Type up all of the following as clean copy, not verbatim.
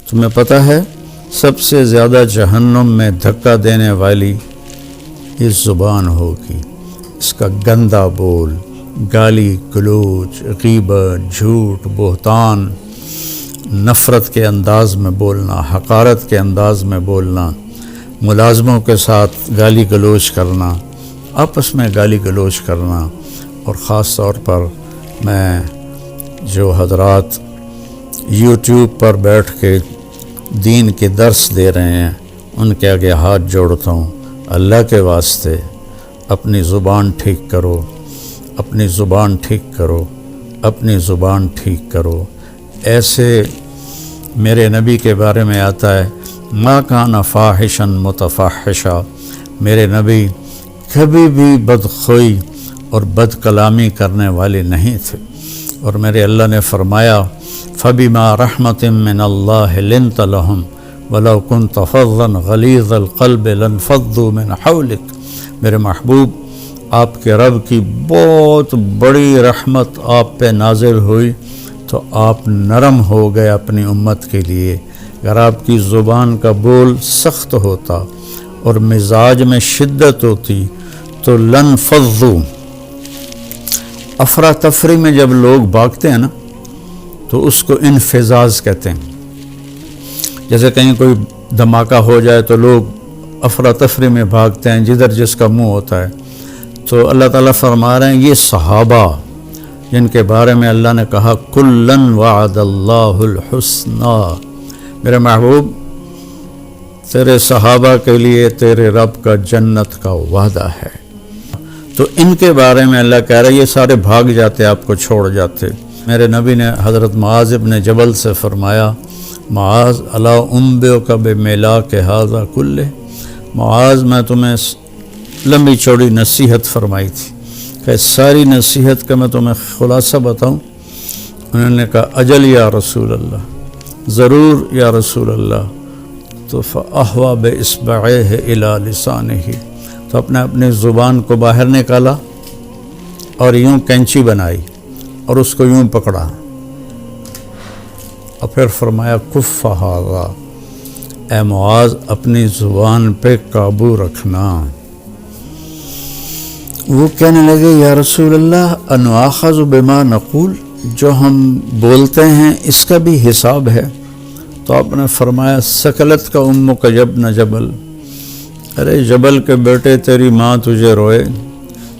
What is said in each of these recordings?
تمہیں پتہ ہے سب سے زیادہ جہنم میں دھکا دینے والی اس زبان ہوگی، اس کا گندا بول، گالی گلوچ، غیبت، جھوٹ، بہتان، نفرت کے انداز میں بولنا، حقارت کے انداز میں بولنا، ملازموں کے ساتھ گالی گلوچ کرنا، آپس میں گالی گلوچ کرنا، اور خاص طور پر میں جو حضرات یوٹیوب پر بیٹھ کے دین کے درس دے رہے ہیں ان کے آگے ہاتھ جوڑتا ہوں، اللہ کے واسطے اپنی زبان ٹھیک کرو، اپنی زبان ٹھیک کرو، اپنی زبان ٹھیک کرو۔ ایسے میرے نبی کے بارے میں آتا ہے ما کان فاحشا متفحشا، میرے نبی کبھی بھی بدخوئی اور بد کلامی کرنے والے نہیں تھے، اور میرے اللہ نے فرمایا فَبِمَا رَحْمَةٍ مِّنَ اللَّهِ لِنْتَ لَهُمْ وَلَوْ كُنْتَ فَظًّا غَلِيظَ الْقَلْبِ لَانفَضُّوا مِنْ حَوْلِكَ، میرے محبوب آپ کے رب کی بہت بڑی رحمت آپ پہ نازل ہوئی تو آپ نرم ہو گئے اپنی امت کے لیے۔ اگر آپ کی زبان کا بول سخت ہوتا اور مزاج میں شدت ہوتی تو لانفضوا، افراتفری میں جب لوگ بھاگتے ہیں نا تو اس کو انفزاز کہتے ہیں۔ جیسے کہیں کوئی دھماکہ ہو جائے تو لوگ افراتفری میں بھاگتے ہیں جدھر جس کا منہ ہوتا ہے، تو اللہ تعالیٰ فرما رہے ہیں یہ صحابہ جن کے بارے میں اللہ نے کہا کُلًّا وعد اللہ الحسنی، میرے محبوب تیرے صحابہ کے لیے تیرے رب کا جنت کا وعدہ ہے۔ تو ان کے بارے میں اللہ کہہ رہا ہے یہ سارے بھاگ جاتے، آپ کو چھوڑ جاتے۔ میرے نبی نے حضرت معاذ ابن جبل سے فرمایا معاذ الا انبئک بملاک ھذا کلہ، معاذ میں تمہیں لمبی چوڑی نصیحت فرمائی تھی کہ ساری نصیحت کا میں تمہیں خلاصہ بتاؤں؟ انہوں نے کہا اجل یا رسول اللہ، ضرور یا رسول اللہ۔ تو فأحوى بإصبعيه إلى لسانه، تو اپنے زبان کو باہر نکالا اور یوں کینچی بنائی اور اس کو یوں پکڑا، اور پھر فرمایا کف ھذا، اے معاذ اپنی زبان پہ قابو رکھنا۔ وہ کہنے لگے یا رسول اللہ انؤاخذ بما نقول، جو ہم بولتے ہیں اس کا بھی حساب ہے؟ تو آپ نے فرمایا سکلت کا امک یبن جبل، ارے جبل کے بیٹے تیری ماں تجھے روئے۔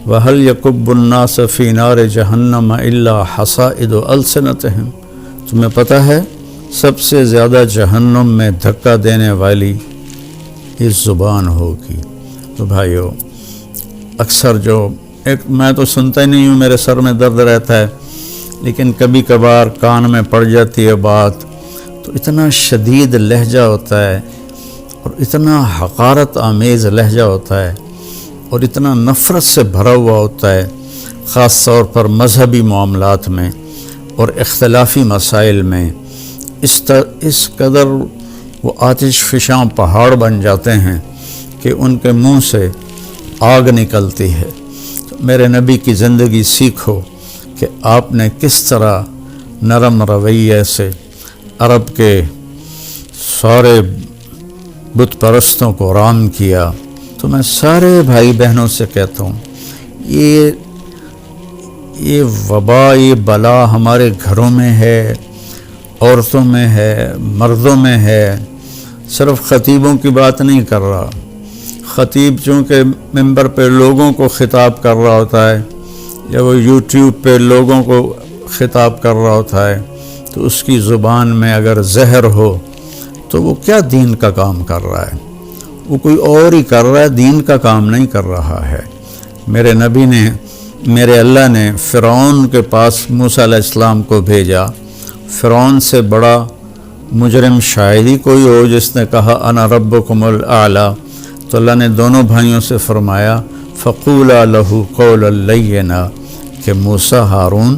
وَهَلْ يَكُبُّ النَّاسَ فِي نَارِ جَهَنَّمَ إِلَّا حَصَائِدُ أَلْسِنَتِهِمْ، تمہیں پتہ ہے سب سے زیادہ جہنم میں دھکا دینے والی اس زبان ہوگی۔ تو بھائیو اکثر میں تو سنتا ہی نہیں ہوں، میرے سر میں درد رہتا ہے، لیکن کبھی کبھار کان میں پڑ جاتی ہے بات تو اتنا شدید لہجہ ہوتا ہے اور اتنا حقارت آمیز لہجہ ہوتا ہے اور اتنا نفرت سے بھرا ہوا ہوتا ہے، خاص طور پر مذہبی معاملات میں اور اختلافی مسائل میں اس قدر وہ آتش فشاں پہاڑ بن جاتے ہیں کہ ان کے منہ سے آگ نکلتی ہے۔ تو میرے نبی کی زندگی سیکھو کہ آپ نے کس طرح نرم رویے سے عرب کے سارے بت پرستوں کو رام کیا۔ تو میں سارے بھائی بہنوں سے کہتا ہوں یہ وبا، یہ بلا ہمارے گھروں میں ہے، عورتوں میں ہے، مردوں میں ہے۔ صرف خطیبوں کی بات نہیں کر رہا، خطیب چونکہ ممبر پہ لوگوں کو خطاب کر رہا ہوتا ہے یا وہ یوٹیوب پہ لوگوں کو خطاب کر رہا ہوتا ہے، تو اس کی زبان میں اگر زہر ہو تو وہ کیا دین کا کام کر رہا ہے؟ وہ کوئی اور ہی کر رہا ہے، دین کا کام نہیں کر رہا ہے۔ میرے نبی نے، میرے اللہ نے فرعون کے پاس موسیٰ علیہ السلام کو بھیجا۔ فرعون سے بڑا مجرم شاید ہی کوئی ہو جس نے کہا انا ربکم الاعلی۔ تو اللہ نے دونوں بھائیوں سے فرمایا فقولا لہ قولا لینا، کہ موسیٰ ہارون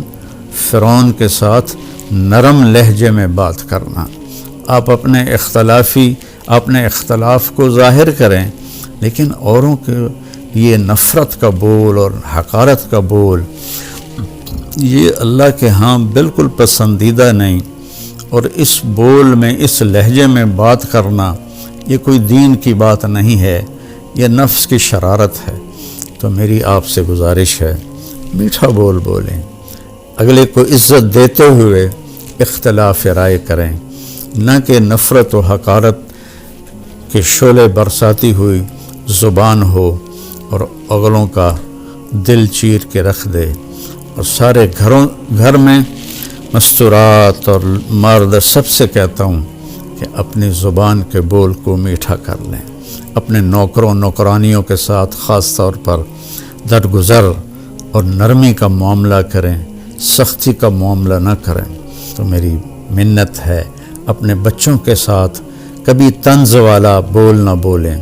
فرعون کے ساتھ نرم لہجے میں بات کرنا۔ آپ اپنے اختلاف کو ظاہر کریں، لیکن اوروں کے یہ نفرت کا بول اور حقارت کا بول یہ اللہ کے ہاں بالکل پسندیدہ نہیں۔ اور اس بول میں، اس لہجے میں بات کرنا یہ کوئی دین کی بات نہیں ہے، یہ نفس کی شرارت ہے۔ تو میری آپ سے گزارش ہے، میٹھا بول بولیں، اگلے کو عزت دیتے ہوئے اختلاف رائے کریں، نہ کہ نفرت و حقارت کے شعلے برساتی ہوئی زبان ہو اور اگلوں کا دل چیر کے رکھ دے۔ اور سارے گھر میں مستورات اور مرد سب سے کہتا ہوں کہ اپنی زبان کے بول کو میٹھا کر لیں، اپنے نوکروں نوکرانیوں کے ساتھ خاص طور پر درگزر اور نرمی کا معاملہ کریں، سختی کا معاملہ نہ کریں۔ تو میری منت ہے، اپنے بچوں کے ساتھ کبھی طنز والا بول نہ بولیں،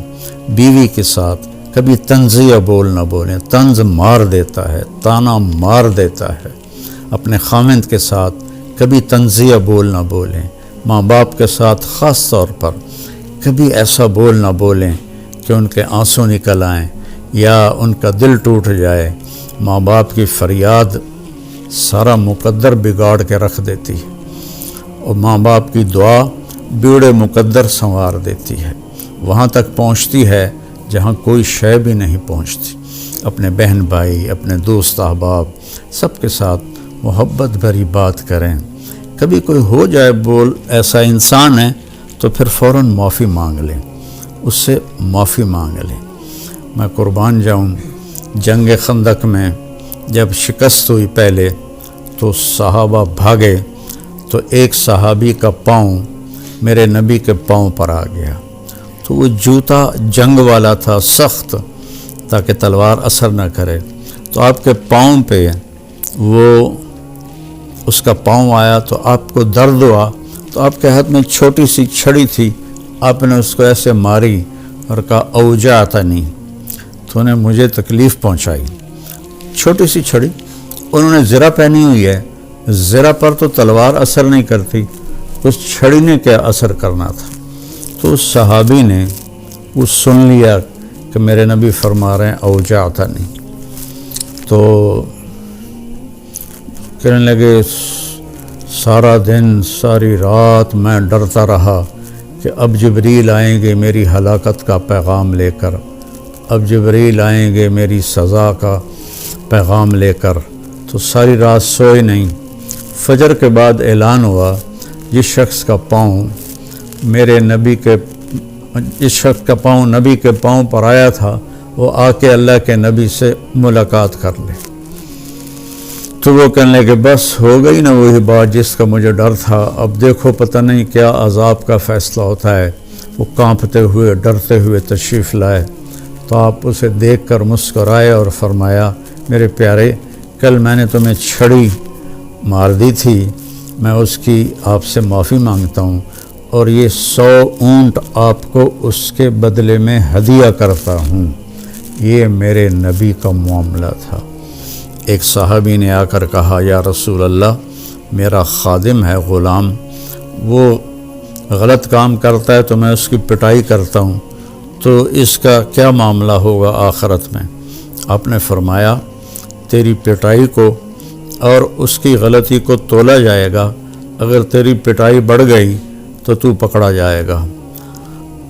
بیوی کے ساتھ کبھی طنزیہ بول نہ بولیں، طنز مار دیتا ہے، طعنہ مار دیتا ہے۔ اپنے خاوند کے ساتھ کبھی طنزیہ بول نہ بولیں، ماں باپ کے ساتھ خاص طور پر کبھی ایسا بول نہ بولیں کہ ان کے آنسو نکل آئیں یا ان کا دل ٹوٹ جائے۔ ماں باپ کی فریاد سارا مقدر بگاڑ کے رکھ دیتی ہے، اور ماں باپ کی دعا بیڑے مقدر سنوار دیتی ہے، وہاں تک پہنچتی ہے جہاں کوئی شے بھی نہیں پہنچتی۔ اپنے بہن بھائی، اپنے دوست احباب سب کے ساتھ محبت بھری بات کریں۔ کبھی کوئی ہو جائے بول ایسا انسان ہے تو پھر فوراً معافی مانگ لیں، اس سے معافی مانگ لیں۔ میں قربان جاؤں، جنگ خندق میں جب شکست ہوئی پہلے تو صحابہ بھاگے، تو ایک صحابی کا پاؤں میرے نبی کے پاؤں پر آ گیا، تو وہ جوتا جنگ والا تھا، سخت، تاکہ تلوار اثر نہ کرے، تو آپ کے پاؤں پہ وہ اس کا پاؤں آیا تو آپ کو درد ہوا، تو آپ کے ہاتھ میں چھوٹی سی چھڑی تھی، آپ نے اس کو ایسے ماری اور کہا اوجعتنی، تو انہیں مجھے تکلیف پہنچائی۔ چھوٹی سی چھڑی، انہوں نے زرہ پہنی ہوئی ہے، زرہ پر تو تلوار اثر نہیں کرتی، اس چھڑی نے کیا اثر کرنا تھا۔ تو اس صحابی نے وہ سن لیا کہ میرے نبی فرما رہے ہیں اوجعتنی، تو کہنے لگے سارا دن ساری رات میں ڈرتا رہا کہ اب جبریل آئیں گے میری ہلاکت کا پیغام لے کر، اب جبریل آئیں گے میری سزا کا پیغام لے کر، تو ساری رات سوئے نہیں۔ فجر کے بعد اعلان ہوا جس شخص کا پاؤں نبی کے پاؤں پر آیا تھا وہ آ کے اللہ کے نبی سے ملاقات کر لے۔ تو وہ کہنے لگے بس ہو گئی نا وہی بات جس کا مجھے ڈر تھا، اب دیکھو پتہ نہیں کیا عذاب کا فیصلہ ہوتا ہے۔ وہ کانپتے ہوئے ڈرتے ہوئے تشریف لائے، تو آپ اسے دیکھ کر مسکرائے اور فرمایا میرے پیارے، کل میں نے تمہیں چھڑی مار دی تھی، میں اس کی آپ سے معافی مانگتا ہوں، اور یہ 100 اونٹ آپ کو اس کے بدلے میں ہدیہ کرتا ہوں۔ یہ میرے نبی کا معاملہ تھا۔ ایک صحابی نے آ کر کہا یا رسول اللہ، میرا خادم ہے، غلام، وہ غلط کام کرتا ہے تو میں اس کی پٹائی کرتا ہوں، تو اس کا کیا معاملہ ہوگا آخرت میں؟ آپ نے فرمایا تیری پٹائی کو اور اس کی غلطی کو تولا جائے گا، اگر تیری پٹائی بڑھ گئی تو پکڑا جائے گا۔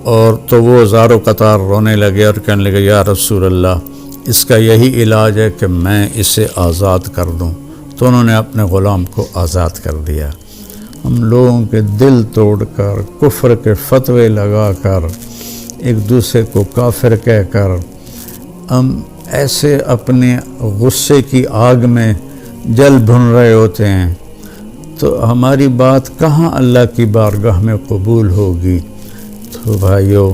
اور تو وہ زار و قطار رونے لگے اور کہنے لگے یا رسول اللہ، اس کا یہی علاج ہے کہ میں اسے آزاد کر دوں۔ تو انہوں نے اپنے غلام کو آزاد کر دیا۔ ہم لوگوں کے دل توڑ کر، کفر کے فتوے لگا کر، ایک دوسرے کو کافر کہہ کر، ہم ایسے اپنے غصے کی آگ میں جل بھن رہے ہوتے ہیں، تو ہماری بات کہاں اللہ کی بارگاہ میں قبول ہوگی؟ تو بھائیو،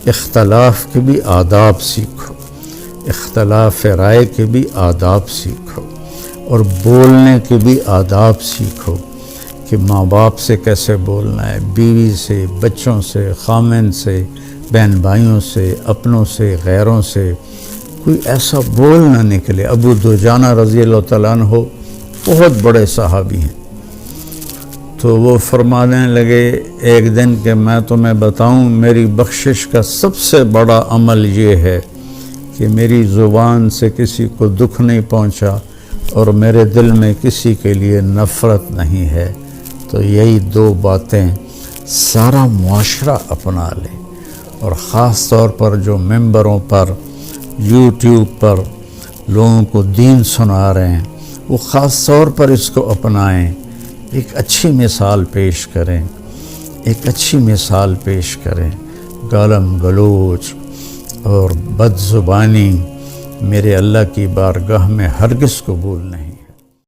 اختلاف کے بھی آداب سیکھو، اختلاف رائے کے بھی آداب سیکھو، اور بولنے کے بھی آداب سیکھو کہ ماں باپ سے کیسے بولنا ہے، بیوی سے، بچوں سے، خامن سے، بہن بھائیوں سے، اپنوں سے، غیروں سے، کوئی ایسا بول نہ نکلے۔ ابو دجانہ رضی اللہ تعالیٰ عنہ بہت بڑے صحابی ہیں، تو وہ فرمانے لگے ایک دن کہ میں تمہیں بتاؤں، میری بخشش کا سب سے بڑا عمل یہ ہے کہ میری زبان سے کسی کو دکھ نہیں پہنچا اور میرے دل میں کسی کے لیے نفرت نہیں ہے۔ تو یہی دو باتیں سارا معاشرہ اپنا لے، اور خاص طور پر جو ممبروں پر یوٹیوب پر لوگوں کو دین سنا رہے ہیں وہ خاص طور پر اس کو اپنائیں، ایک اچھی مثال پیش کریں، ایک اچھی مثال پیش کریں۔ گالم گلوچ اور بد زبانی میرے اللہ کی بارگاہ میں ہرگز قبول نہیں۔